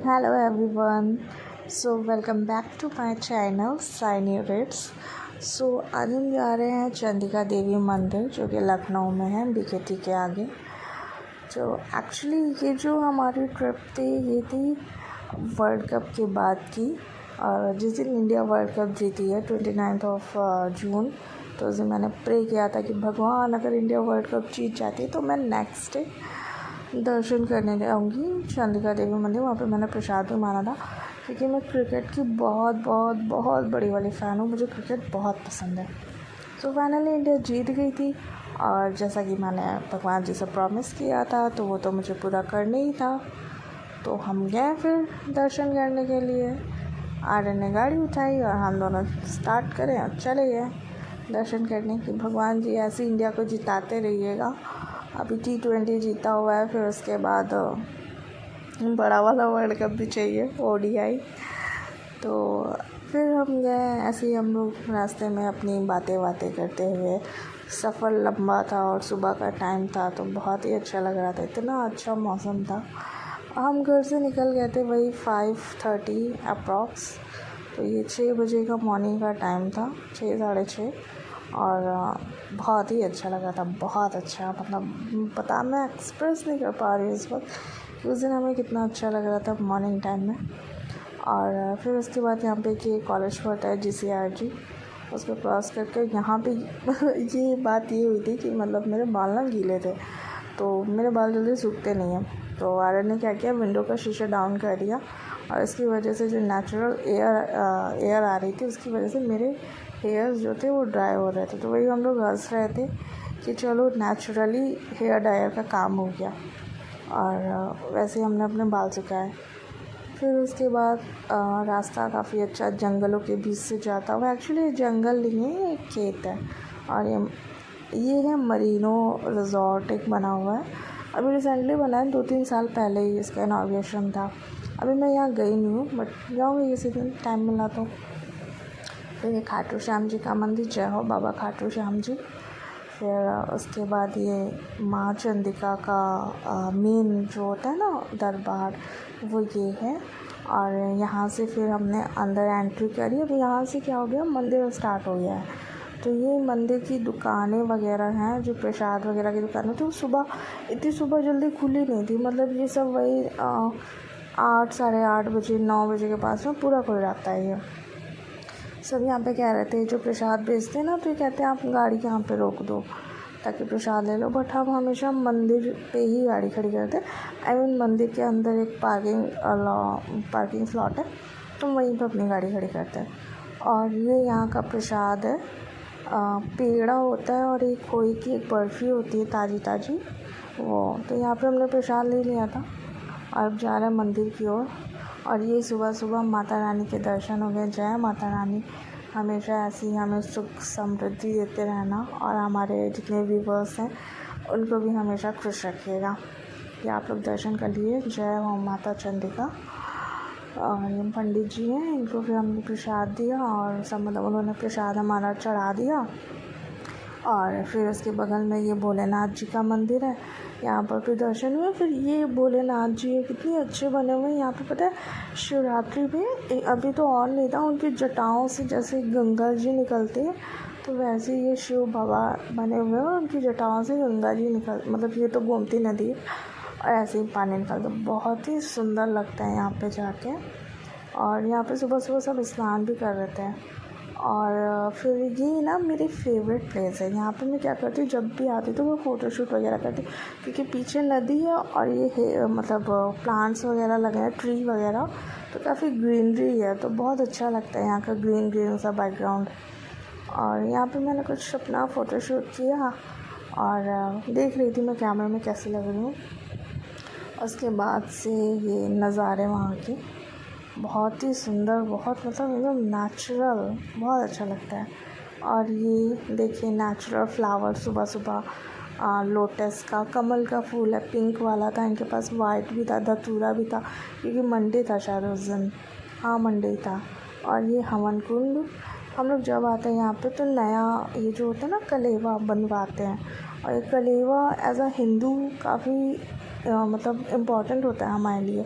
Hello everyone. Welcome back to my channel Shiny Reds. आज हम जा रहे हैं चंडिका देवी मंदिर जो कि लखनऊ में है बीकेटी के आगे। तो एक्चुअली ये जो हमारी ट्रिप थी ये थी वर्ल्ड कप के बाद की, और जिस दिन इंडिया वर्ल्ड कप जीती है 29 जून, तो उस दिन मैंने प्रे किया था कि भगवान अगर इंडिया वर्ल्ड कप जीत जाती है तो मैं नेक्स्ट डे दर्शन करने जाऊँगी चंडिका देवी मंदिर। वहाँ पे मैंने प्रसाद भी माना था क्योंकि मैं क्रिकेट की बहुत बड़ी वाली फ़ैन हूँ। मुझे क्रिकेट बहुत पसंद है। फाइनली इंडिया जीत गई थी, और जैसा कि मैंने भगवान जी से प्रॉमिस किया था तो वो तो मुझे पूरा करना ही था। तो हम गए फिर दर्शन करने के लिए। आर्यन ने गाड़ी उठाई और हम दोनों स्टार्ट करें और चले गए दर्शन करने कि भगवान जी ऐसे इंडिया को जिताते रहिएगा। अभी T20 जीता हुआ है, फिर उसके बाद बड़ा वाला वर्ल्ड कप भी चाहिए, ODI। तो फिर हम गए ऐसे ही, हम लोग रास्ते में अपनी बातें करते हुए, सफ़र लंबा था और सुबह का टाइम था तो बहुत ही अच्छा लग रहा था, इतना अच्छा मौसम था। हम घर से निकल गए थे वही 5:30 अप्रॉक्स। तो ये 6 बजे का मॉर्निंग का टाइम था, 6 साढ़े 6, और बहुत ही अच्छा लगा था। बहुत अच्छा, मतलब पता मैं एक्सप्रेस नहीं कर पा रही उस वक्त उस दिन हमें कितना अच्छा लग रहा था मॉर्निंग टाइम में। और फिर उसके बाद यहाँ पे कि कॉलेज पड़ता है GCRG, उसको क्रॉस करके यहाँ पे ये बात ये हुई थी कि मतलब मेरे बाल ना गीले थे, तो मेरे बाल जल्दी सूखते नहीं हैं। तो आर्यन ने क्या किया, विंडो का शीशा डाउन कर दिया, और इसकी वजह से जो नेचुरल एयर आ रही थी उसकी वजह से मेरे हेयर्स जो थे वो ड्राई हो रहे थे। तो वही हम लोग हंस रहे थे कि चलो नेचुरली हेयर ड्रायर का काम हो गया, और वैसे हमने अपने बाल सुखाए। फिर उसके बाद रास्ता काफ़ी अच्छा जंगलों के बीच से जाता हुआ। एक्चुअली जंगल नहीं है, एक खेत है, और ये है मरीनो रिजॉर्ट एक बना हुआ है। अभी रिसेंटली बना है, 2-3 साल पहले ही इसका इनॉग्रेशन था। अभी मैं यहाँ गई नहीं हूँ, बट जाऊँगी किसी दिन टाइम मिला तो। फिर ये खाटू श्याम जी का मंदिर, जय हो बाबा खाटू श्याम जी। फिर उसके बाद ये माँ चंडिका का मेन जो होता है ना दरबार, वो ये है। और यहाँ से फिर हमने अंदर एंट्री करी। अब यहाँ से क्या हो गया, मंदिर स्टार्ट हो गया है। तो ये मंदिर की दुकानें वगैरह हैं, जो प्रसाद वगैरह की दुकानें थी, वो इतनी सुबह जल्दी खुली नहीं थी। मतलब ये सब वही 8 साढ़े 8 बजे 9 बजे के पास में पूरा खुल जाता है। ये सब यहाँ पे कह रहे थे जो प्रसाद बेचते हैं ना, तो ये कहते हैं आप गाड़ी यहाँ पे रोक दो ताकि प्रसाद ले लो, बट हम हमेशा मंदिर पे ही गाड़ी खड़ी करते हैं। मंदिर के अंदर एक पार्किंग स्लॉट है, तो वहीं पे अपनी गाड़ी खड़ी करते हैं। और ये यहाँ का प्रसाद है, पेड़ा होता है और एक खोए की एक बर्फ़ी होती है ताज़ी वो। तो यहाँ पे हमने प्रसाद ले लिया था और अब जा रहे हैं मंदिर की ओर। और ये सुबह माता रानी के दर्शन हो गए। जय माता रानी, हमेशा ऐसी हमें सुख समृद्धि देते रहना, और हमारे जितने व्यूवर्स हैं उनको भी हमेशा खुश रखिएगा। ये आप लोग दर्शन कर लिए। जय हो माता चंडिका। और ये पंडित जी हैं, इनको भी हमने प्रसाद दिया, और सब मतलब उन्होंने प्रसाद हमारा चढ़ा दिया। और फिर उसके बगल में ये भोलेनाथ जी का मंदिर है, यहाँ पर भी दर्शन हुए। फिर ये भोलेनाथ जी कितने अच्छे बने हुए हैं यहाँ पे। पता है शिवरात्रि पे अभी तो और नहीं था, उनकी जटाओं से जैसे गंगा जी निकलते हैं, तो वैसे ये शिव बाबा बने हुए हैं, और उनकी जटाओं से गंगा जी मतलब ये तो गोमती नदी है, और ऐसे ही पानी निकलता। बहुत ही सुंदर लगता है यहाँ पे जाके। और यहाँ पे सुबह सब स्नान भी कर रहे थे। और फिर ये ना मेरी फेवरेट प्लेस है। यहाँ पे मैं क्या करती हूँ, जब भी आती तो मैं फ़ोटोशूट वगैरह करती हूँ, क्योंकि पीछे नदी है और ये है मतलब प्लांट्स वगैरह लगे हैं, ट्री वगैरह, तो काफ़ी ग्रीनरी है, तो बहुत अच्छा लगता है यहाँ का ग्रीन सा बैकग्राउंड। और यहाँ पे मैंने कुछ अपना फ़ोटोशूट किया, और देख रही थी मैं कैमरे में कैसी लग रही हूँ। उसके बाद से ये नज़ारे वहाँ के बहुत ही सुंदर, बहुत मतलब एकदम नेचुरल, बहुत अच्छा लगता है। और ये देखिए नेचुरल फ्लावर, सुबह लोटस का, कमल का फूल है, पिंक वाला था इनके पास, वाइट भी था, धतूरा भी था, क्योंकि मंडे था शायद उस दिन। हाँ मंडे था। और ये हवन कुंड, हम लोग जब आते हैं यहाँ पे तो नया ये जो होता है ना कलेवा बनवाते हैं, और ये कलेवा एज अ हिंदू काफ़ी मतलब इम्पॉर्टेंट होता है हमारे लिए।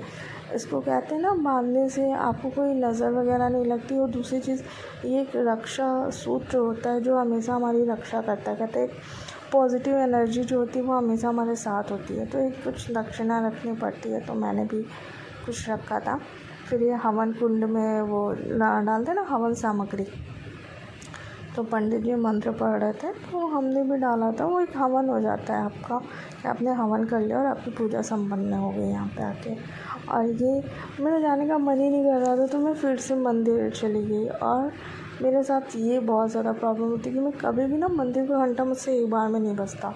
इसको कहते हैं ना, बांधने से आपको कोई नज़र वगैरह नहीं लगती। और दूसरी चीज़, ये एक रक्षा सूत्र होता है जो हमेशा हमारी रक्षा करता है। कहते हैं पॉजिटिव एनर्जी जो होती है वो हमेशा हमारे साथ होती है। तो एक कुछ दक्षिणा रखनी पड़ती है, तो मैंने भी कुछ रखा था। फिर ये हवन कुंड में वो डालते ना हवन सामग्री, तो पंडित जी मंत्र पढ़ रहे थे तो हमने भी डाला था। वो एक हवन हो जाता है आपका, कि आपने हवन कर लिया और आपकी पूजा संपन्न हो गई यहाँ पे आके। और ये मेरा जाने का मन ही नहीं कर रहा था, तो मैं फिर से मंदिर चली गई। और मेरे साथ ये बहुत ज़्यादा प्रॉब्लम होती है कि मैं कभी भी ना मंदिर का घंटा मुझसे एक बार में नहीं बजता।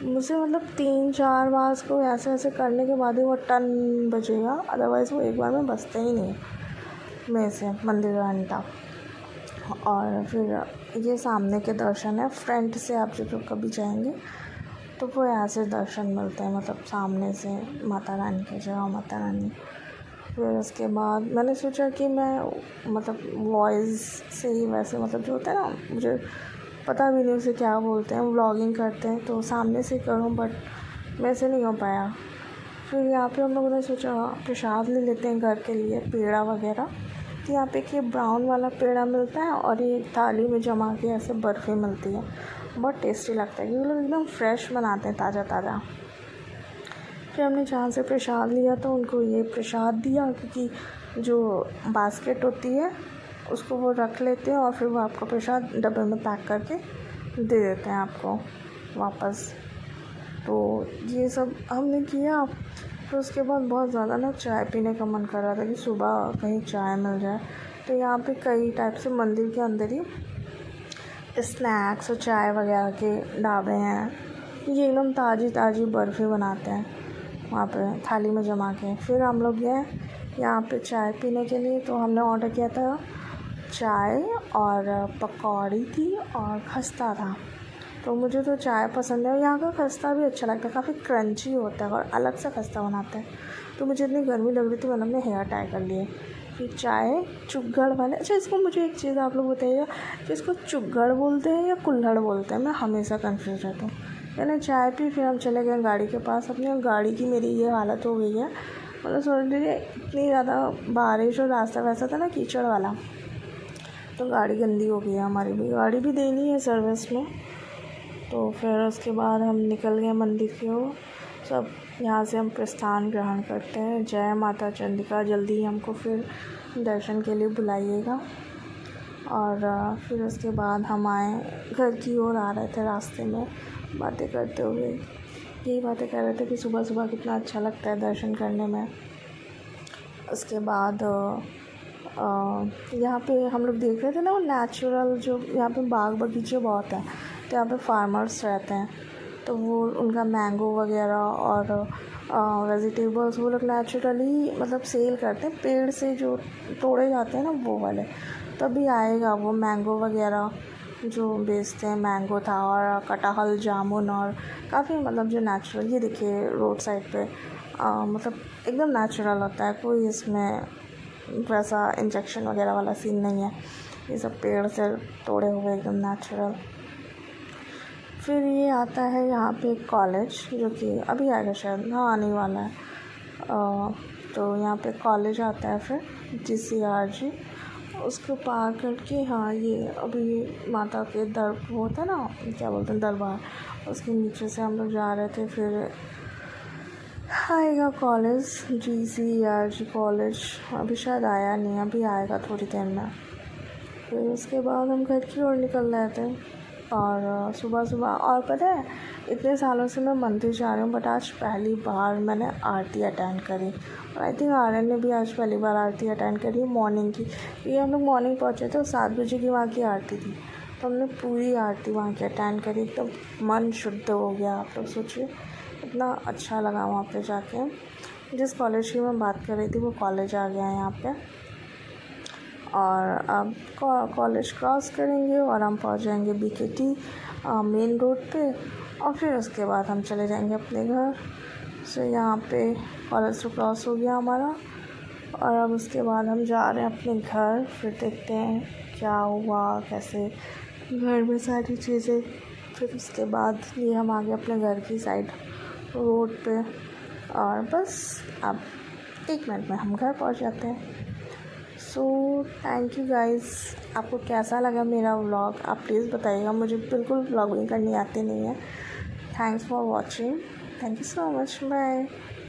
मुझे मतलब 3-4 बार उसको ऐसे ऐसे करने के बाद ही वो टन बजेगा, अदरवाइज़ वो एक बार में बजता ही नहीं मेरे से मंदिर का घंटा। और फिर ये सामने के दर्शन है, फ्रंट से आप जब कभी जाएंगे तो वो ऐसे दर्शन मिलते हैं, मतलब सामने से माता रानी के, जय माता रानी। फिर उसके बाद मैंने सोचा कि मैं मतलब वॉइस से ही वैसे, मतलब जो होता है ना, मुझे पता भी नहीं उसे क्या बोलते हैं, व्लॉगिंग करते हैं, तो सामने से करूँ, बट मेरे से नहीं हो पाया। फिर यहाँ पे हम लोगों ने सोचा प्रसाद ले लेते हैं घर के लिए, पेड़ा वगैरह। तो यहाँ पे कि ब्राउन वाला पेड़ा मिलता है और ये थाली में जमा के ऐसे बर्फ़ी मिलती है, बहुत टेस्टी लगता है क्योंकि लोग एकदम फ्रेश बनाते हैं, ताज़ा ताज़ा। फिर हमने जहाँ से प्रसाद लिया तो उनको ये प्रसाद दिया, क्योंकि जो बास्केट होती है उसको वो रख लेते हैं और फिर वो आपको प्रसाद डब्बे में पैक करके दे देते हैं आपको वापस। तो ये सब हमने किया। फिर उसके बाद बहुत ज़्यादा ना चाय पीने का मन कर रहा था कि सुबह कहीं चाय मिल जाए। तो यहाँ पे कई टाइप से मंदिर के अंदर ही स्नैक्स और चाय वगैरह के ढाबे हैं। ये एकदम ताज़ी ताज़ी बर्फ़ी बनाते हैं वहाँ पे थाली में जमा के। फिर हम लोग गए यहाँ पे चाय पीने के लिए, तो हमने ऑर्डर किया था चाय और पकौड़ी थी और खस्ता था। तो मुझे तो चाय पसंद है और यहाँ का खस्ता भी अच्छा लगता है, काफ़ी क्रंची होता है और अलग सा खस्ता बनाते हैं। तो मुझे इतनी गर्मी लग रही थी, मैंने अपने हेयर टाई कर लिए। फिर चाय चुग्गड़ वाले, अच्छा इसको मुझे एक चीज़ आप लोग बताइएगा कि इसको चुग्गड़ बोलते हैं या कुल्हड़ बोलते हैं, मैं हमेशा कन्फ्यूज रहता हूँ। मैंने चाय पी, फिर हम चले गए गाड़ी के पास। अपनी गाड़ी की मेरी ये हालत हो गई है, मतलब सोच लीजिए इतनी ज़्यादा बारिश और रास्ता वैसा था ना कीचड़ वाला, तो गाड़ी गंदी हो गई है हमारी भी, गाड़ी भी देनी है सर्विस में। तो फिर उसके बाद हम निकल गए मंदिर की ओर। सब यहाँ से हम प्रस्थान ग्रहण करते हैं। जय माता चंडिका, जल्दी ही हमको फिर दर्शन के लिए बुलाइएगा। और फिर उसके बाद हम आए घर की ओर, आ रहे थे रास्ते में बातें करते हुए, यही बातें कर रहे थे कि सुबह सुबह कितना अच्छा लगता है दर्शन करने में। उसके बाद यहाँ पे हम लोग देख रहे थे ना वो नेचुरल, जो यहाँ पे बाग बगीचे बहुत हैं, तो यहाँ पे फार्मर्स रहते हैं, तो वो उनका मैंगो वगैरह और वेजिटेबल्स वो लोग नेचुरली मतलब सेल करते हैं, पेड़ से जो तोड़े जाते हैं ना वो वाले। तभी आएगा वो मैंगो वगैरह जो बेचते हैं। मैंगो था और कटहल, जामुन और काफ़ी मतलब जो नेचुरल, ये देखिए रोड साइड पे मतलब एकदम नेचुरल होता है, कोई इसमें वैसा इंजेक्शन वगैरह वाला सीन नहीं है, ये सब पेड़ से तोड़े हुए एकदम नेचुरल। फिर ये आता है यहाँ पे कॉलेज, जो कि अभी आएगा शायद, हाँ आने वाला है। तो यहाँ पे कॉलेज आता है, फिर GCRG, उसको पार करके, हाँ ये अभी माता के वो होता है ना, क्या बोलते हैं, दरबार, उसके नीचे से हम लोग जा रहे थे। फिर आएगा कॉलेज, GCRG कॉलेज, अभी शायद आया नहीं, अभी आएगा थोड़ी देर में। फिर उसके बाद हम घर की ओर निकल रहे थे और सुबह सुबह, और पता है इतने सालों से मैं मंदिर जा रही हूँ, बट आज पहली बार मैंने आरती अटेंड करी। और आई थिंक आर्यन ने भी आज पहली बार आरती अटेंड करी मॉर्निंग की, क्योंकि हम लोग मॉर्निंग पहुँचे थे और 7 बजे की वहाँ की आरती थी, तो हमने पूरी आरती वहाँ की अटेंड करी। एकदम मन शुद्ध हो गया, आप लोग सोचिए इतना अच्छा लगा वहाँ पे जाके। जिस कॉलेज की मैं बात कर रही थी वो कॉलेज आ गया है यहाँ पे। और अब कॉलेज क्रॉस करेंगे और हम पहुँच जाएंगे BKT मेन रोड पे, और फिर उसके बाद हम चले जाएंगे अपने घर। सो यहाँ पे कॉलेज तो क्रॉस हो गया हमारा, और अब उसके बाद हम जा रहे हैं अपने घर। फिर देखते हैं क्या हुआ, कैसे घर में सारी चीज़ें। फिर उसके बाद ये हम आ गए अपने घर की साइड रोड पे। और बस अब 1 मिनट में हम घर पहुंच जाते हैं। सो थैंक यू गाइस, आपको कैसा लगा मेरा व्लॉग आप प्लीज़ बताइएगा। मुझे बिल्कुल व्लॉगिंग करनी आती नहीं है। Thanks for watching, thank you so much, bye.